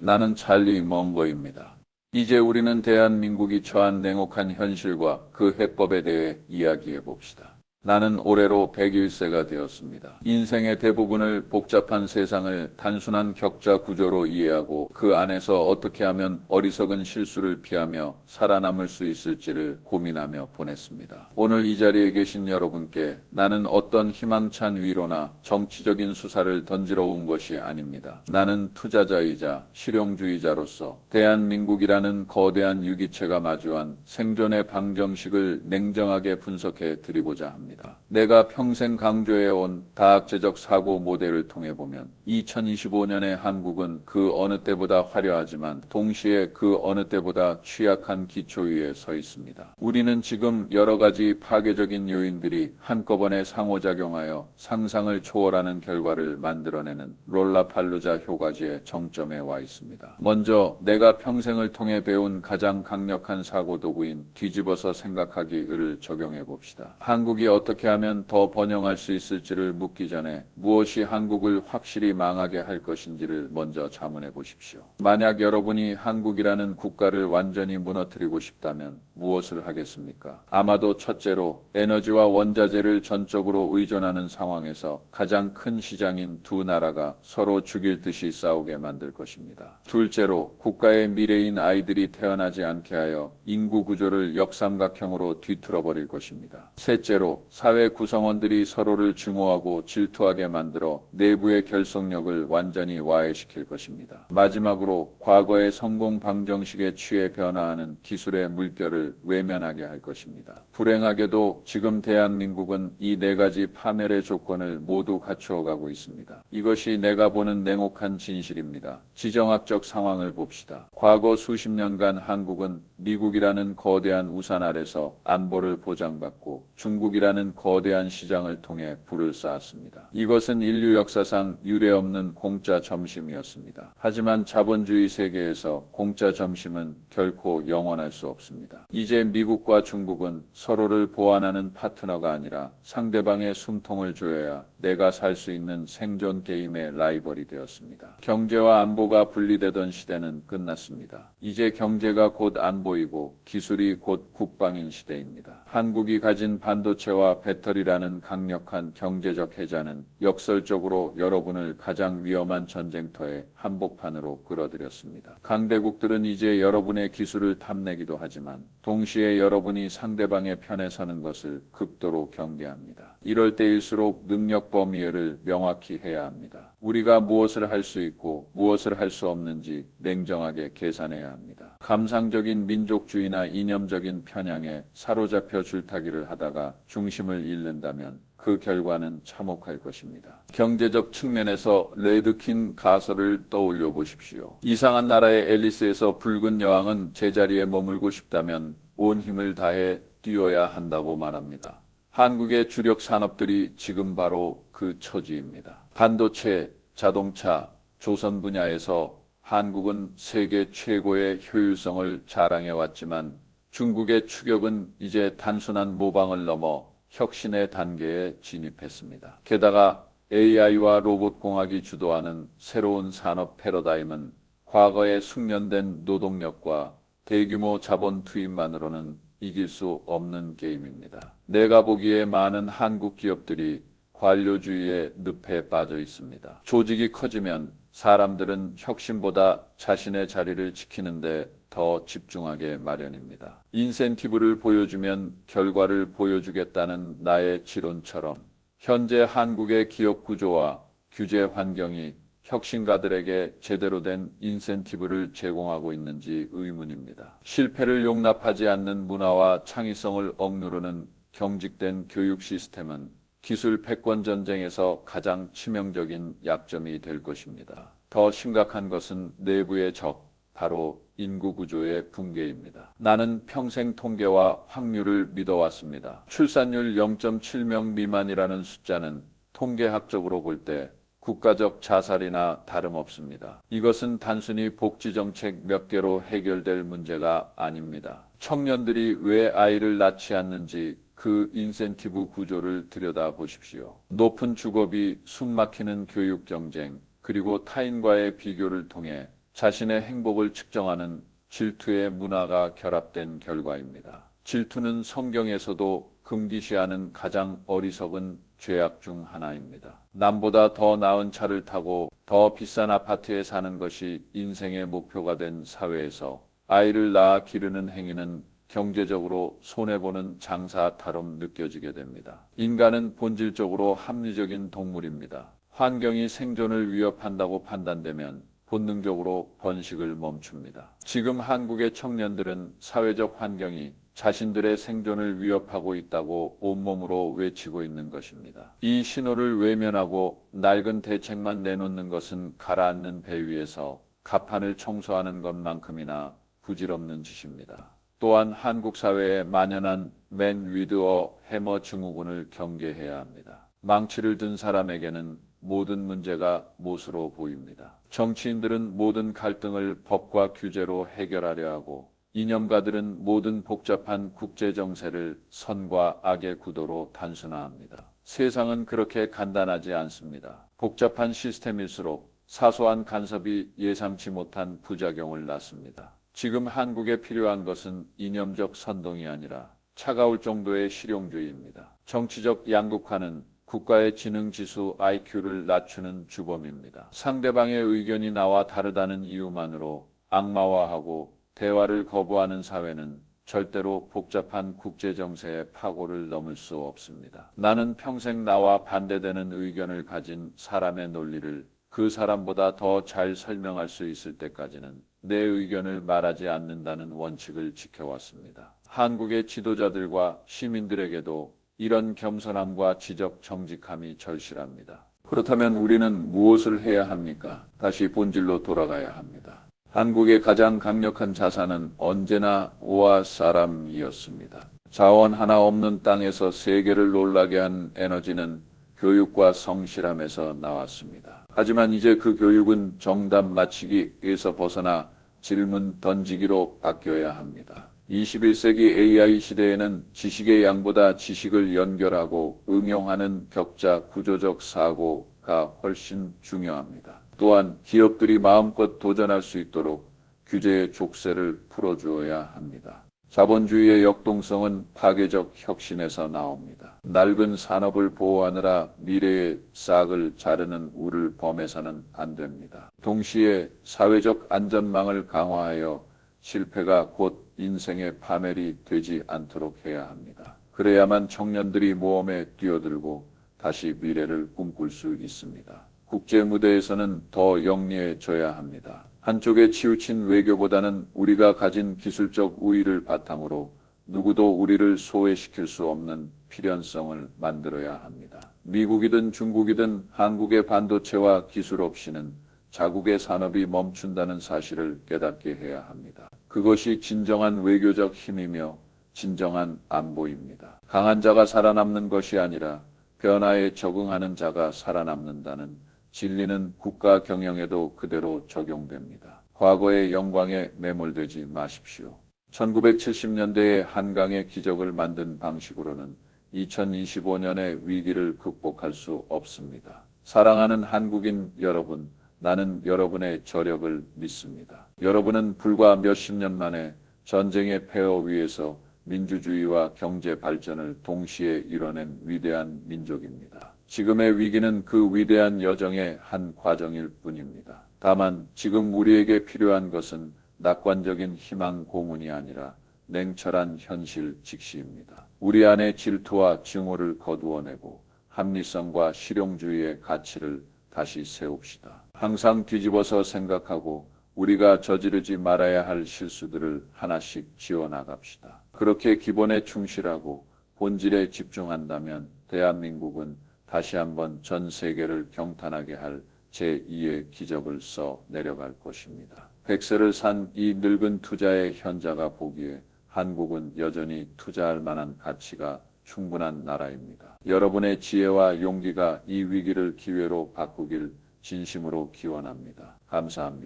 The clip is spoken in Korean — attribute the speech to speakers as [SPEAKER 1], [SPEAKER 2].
[SPEAKER 1] 나는 찰리 먼거입니다. 이제 우리는 대한민국이 처한 냉혹한 현실과 그 해법에 대해 이야기해 봅시다. 나는 올해로 101세가 되었습니다. 인생의 대부분을 복잡한 세상을 단순한 격자 구조로 이해하고 그 안에서 어떻게 하면 어리석은 실수를 피하며 살아남을 수 있을지를 고민하며 보냈습니다. 오늘 이 자리에 계신 여러분께 나는 어떤 희망찬 위로나 정치적인 수사를 던지러 온 것이 아닙니다. 나는 투자자이자 실용주의자로서 대한민국이라는 거대한 유기체가 마주한 생존의 방정식을 냉정하게 분석해 드리고자 합니다. 내가 평생 강조해온 다학제적 사고 모델을 통해 보면 2025년의 한국은 그 어느 때보다 화려하지만 동시에 그 어느 때보다 취약한 기초 위에 서 있습니다. 우리는 지금 여러 가지 파괴적인 요인들이 한꺼번에 상호작용하여 상상을 초월하는 결과를 만들어내는 롤라팔루자 효과지의 정점에 와 있습니다. 먼저 내가 평생을 통해 배운 가장 강력한 사고 도구인 뒤집어서 생각하기를 적용해 봅시다. 한국이 어떻게 하면 더 번영할 수 있을지를 묻기 전에 무엇이 한국을 확실히 망하게 할 것인지를 먼저 자문해 보십시오. 만약 여러분이 한국이라는 국가를 완전히 무너뜨리고 싶다면 무엇을 하겠습니까? 아마도 첫째로 에너지와 원자재를 전적으로 의존하는 상황에서 가장 큰 시장인 두 나라가 서로 죽일 듯이 싸우게 만들 것입니다. 둘째로 국가의 미래인 아이들이 태어나지 않게 하여 인구 구조를 역삼각형으로 뒤틀어 버릴 것입니다. 셋째로 사회 구성원들이 서로를 증오하고 질투하게 만들어 내부의 결속력을 완전히 와해시킬 것입니다. 마지막으로 과거의 성공 방정식에 취해 변화하는 기술의 물결을 외면하게 할 것입니다. 불행하게도 지금 대한민국은 이 네 가지 파멸의 조건을 모두 갖추어 가고 있습니다. 이것이 내가 보는 냉혹한 진실입니다. 지정학적 상황을 봅시다. 과거 수십 년간 한국은 미국이라는 거대한 우산 아래서 안보를 보장받고 중국이라는 거대한 시장을 통해 부를 쌓았습니다. 이것은 인류 역사상 유례없는 공짜 점심이었습니다. 하지만 자본주의 세계에서 공짜 점심은 결코 영원할 수 없습니다. 이제 미국과 중국은 서로를 보완하는 파트너가 아니라 상대방의 숨통을 조여야 내가 살 수 있는 생존 게임의 라이벌이 되었습니다. 경제와 안보가 분리되던 시대는 끝났습니다. 이제 경제가 곧 안보이고 기술이 곧 국방인 시대입니다. 한국이 가진 반도체와 배터리라는 강력한 경제적 해자는 역설적으로 여러분을 가장 위험한 전쟁터의 한복판으로 끌어들였습니다. 강대국들은 이제 여러분의 기술을 탐내기도 하지만 동시에 여러분이 상대방의 편에 서는 것을 극도로 경계합니다. 이럴 때일수록 능력 범위를 명확히 해야 합니다. 우리가 무엇을 할 수 있고 무엇을 할 수 없는지 냉정하게 계산해야 합니다. 감상적인 민족주의나 이념적인 편향에 사로잡혀 줄타기를 하다가 중심을 잃는다면 그 결과는 참혹할 것입니다. 경제적 측면에서 레드킨 가설을 떠올려 보십시오. 이상한 나라의 앨리스에서 붉은 여왕은 제자리에 머물고 싶다면 온 힘을 다해 뛰어야 한다고 말합니다. 한국의 주력 산업들이 지금 바로 그 처지입니다. 반도체, 자동차, 조선 분야에서 한국은 세계 최고의 효율성을 자랑해왔지만 중국의 추격은 이제 단순한 모방을 넘어 혁신의 단계에 진입했습니다. 게다가 AI와 로봇공학이 주도하는 새로운 산업 패러다임은 과거의 숙련된 노동력과 대규모 자본 투입만으로는 이길 수 없는 게임입니다. 내가 보기에 많은 한국 기업들이 관료주의의 늪에 빠져 있습니다. 조직이 커지면 사람들은 혁신보다 자신의 자리를 지키는데 더 집중하게 마련입니다. 인센티브를 보여주면 결과를 보여주겠다는 나의 지론처럼 현재 한국의 기업 구조와 규제 환경이 혁신가들에게 제대로 된 인센티브를 제공하고 있는지 의문입니다. 실패를 용납하지 않는 문화와 창의성을 억누르는 경직된 교육 시스템은 기술 패권 전쟁에서 가장 치명적인 약점이 될 것입니다. 더 심각한 것은 내부의 적, 바로 인구 구조의 붕괴입니다. 나는 평생 통계와 확률을 믿어왔습니다. 출산율 0.7명 미만이라는 숫자는 통계학적으로 볼 때 국가적 자살이나 다름없습니다. 이것은 단순히 복지정책 몇 개로 해결될 문제가 아닙니다. 청년들이 왜 아이를 낳지 않는지 그 인센티브 구조를 들여다보십시오. 높은 주거비, 숨막히는 교육 경쟁, 그리고 타인과의 비교를 통해 자신의 행복을 측정하는 질투의 문화가 결합된 결과입니다. 질투는 성경에서도 금기시하는 가장 어리석은 죄악 중 하나입니다. 남보다 더 나은 차를 타고 더 비싼 아파트에 사는 것이 인생의 목표가 된 사회에서 아이를 낳아 기르는 행위는 경제적으로 손해보는 장사타럼 느껴지게 됩니다. 인간은 본질적으로 합리적인 동물입니다. 환경이 생존을 위협한다고 판단되면 본능적으로 번식을 멈춥니다. 지금 한국의 청년들은 사회적 환경이 자신들의 생존을 위협하고 있다고 온몸으로 외치고 있는 것입니다. 이 신호를 외면하고 낡은 대책만 내놓는 것은 가라앉는 배 위에서 갑판을 청소하는 것만큼이나 부질없는 짓입니다. 또한 한국 사회에 만연한 맨 위드어 해머 증후군을 경계해야 합니다. 망치를 든 사람에게는 모든 문제가 못으로 보입니다. 정치인들은 모든 갈등을 법과 규제로 해결하려 하고 이념가들은 모든 복잡한 국제 정세를 선과 악의 구도로 단순화합니다. 세상은 그렇게 간단하지 않습니다. 복잡한 시스템일수록 사소한 간섭이 예상치 못한 부작용을 낳습니다. 지금 한국에 필요한 것은 이념적 선동이 아니라 차가울 정도의 실용주의입니다. 정치적 양극화는 국가의 지능지수 IQ를 낮추는 주범입니다. 상대방의 의견이 나와 다르다는 이유만으로 악마화하고 대화를 거부하는 사회는 절대로 복잡한 국제정세의 파고를 넘을 수 없습니다. 나는 평생 나와 반대되는 의견을 가진 사람의 논리를 그 사람보다 더 잘 설명할 수 있을 때까지는 내 의견을 말하지 않는다는 원칙을 지켜왔습니다. 한국의 지도자들과 시민들에게도 이런 겸손함과 지적 정직함이 절실합니다. 그렇다면 우리는 무엇을 해야 합니까? 다시 본질로 돌아가야 합니다. 한국의 가장 강력한 자산은 언제나 오아 사람이었습니다. 자원 하나 없는 땅에서 세계를 놀라게 한 에너지는 교육과 성실함에서 나왔습니다. 하지만 이제 그 교육은 정답 맞히기에서 벗어나 질문 던지기로 바뀌어야 합니다. 21세기 AI 시대에는 지식의 양보다 지식을 연결하고 응용하는 격자 구조적 사고가 훨씬 중요합니다. 또한 기업들이 마음껏 도전할 수 있도록 규제의 족쇄를 풀어주어야 합니다. 자본주의의 역동성은 파괴적 혁신에서 나옵니다. 낡은 산업을 보호하느라 미래의 싹을 자르는 우를 범해서는 안 됩니다. 동시에 사회적 안전망을 강화하여 실패가 곧 인생의 파멸이 되지 않도록 해야 합니다. 그래야만 청년들이 모험에 뛰어들고 다시 미래를 꿈꿀 수 있습니다. 국제 무대에서는 더 영리해져야 합니다. 한쪽에 치우친 외교보다는 우리가 가진 기술적 우위를 바탕으로 누구도 우리를 소외시킬 수 없는 필연성을 만들어야 합니다. 미국이든 중국이든 한국의 반도체와 기술 없이는 자국의 산업이 멈춘다는 사실을 깨닫게 해야 합니다. 그것이 진정한 외교적 힘이며 진정한 안보입니다. 강한 자가 살아남는 것이 아니라 변화에 적응하는 자가 살아남는다는 진리는 국가 경영에도 그대로 적용됩니다. 과거의 영광에 매몰되지 마십시오. 1970년대에 한강의 기적을 만든 방식으로는 2025년의 위기를 극복할 수 없습니다. 사랑하는 한국인 여러분, 나는 여러분의 저력을 믿습니다. 여러분은 불과 몇십 년 만에 전쟁의 폐허 위에서 민주주의와 경제 발전을 동시에 이뤄낸 위대한 민족입니다. 지금의 위기는 그 위대한 여정의 한 과정일 뿐입니다. 다만 지금 우리에게 필요한 것은 낙관적인 희망 고문이 아니라 냉철한 현실 직시입니다. 우리 안에 질투와 증오를 거두어내고 합리성과 실용주의의 가치를 다시 세웁시다. 항상 뒤집어서 생각하고 우리가 저지르지 말아야 할 실수들을 하나씩 지워나갑시다. 그렇게 기본에 충실하고 본질에 집중한다면 대한민국은 다시 한번 전 세계를 경탄하게 할 제2의 기적을 써 내려갈 것입니다. 100세를 산 이 늙은 투자의 현자가 보기에 한국은 여전히 투자할 만한 가치가 충분한 나라입니다. 여러분의 지혜와 용기가 이 위기를 기회로 바꾸길 진심으로 기원합니다. 감사합니다.